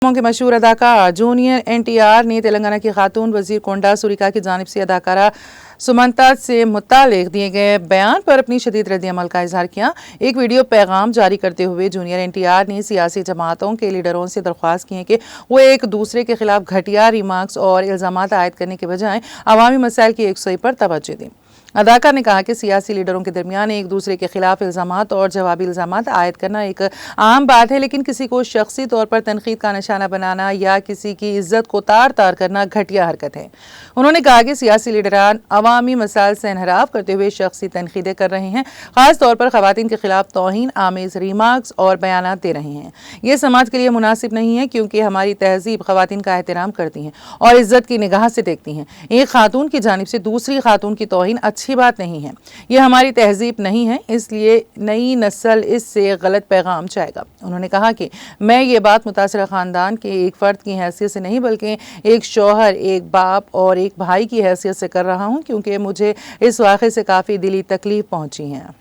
के मशहूर अदाकार जूनियर NTR ने तेलंगाना की खातून वजीर कोंडा सुरिका की जानिब से अदाकारा सुमंता से मुतालिक दिए गए बयान पर अपनी शदीद रद्द-ए-अमल का इजहार किया। एक वीडियो पैगाम जारी करते हुए जूनियर NTR ने सियासी जमातों के लीडरों से दरख्वास्त की है कि वो एक दूसरे के खिलाफ घटिया रिमार्क्स और इल्जामात आयद करने के बजाय अवामी मसाइल की यकसुई पर तवज्जो दें। अदाकार ने कहा कि सियासी लीडरों के दरमियान एक दूसरे के खिलाफ इल्जामात और जवाबी इल्जामात आयद करना एक आम बात है, लेकिन किसी को शख्सी तौर पर तनकीद का निशाना बनाना या किसी की इज्जत को तार तार करना घटिया हरकत है। उन्होंने कहा कि सियासी लीडरान अवामी मसाइल से इनहराफ करते हुए शख्सी तनकीदें कर रहे हैं, खास तौर पर खवातीन के खिलाफ तौहीन आमेज रिमार्क्स और बयानात दे रहे हैं। ये समाज के लिए मुनासिब नहीं है, क्योंकि हमारी तहजीब खवातीन का एहतराम करती हैं और इज्जत की निगाह से देखती हैं। एक खातून की जानिब से दूसरी खातून की तौहीन अच्छी बात नहीं है, ये हमारी तहजीब नहीं है, इसलिए नई नस्ल इससे गलत पैगाम चाहेगा। उन्होंने कहा कि मैं ये बात मुतासरा खानदान के एक फर्द की हैसियत से नहीं, बल्कि एक शौहर, एक बाप और एक भाई की हैसियत से कर रहा हूँ, क्योंकि मुझे इस वाक़े से काफ़ी दिली तकलीफ पहुँची है।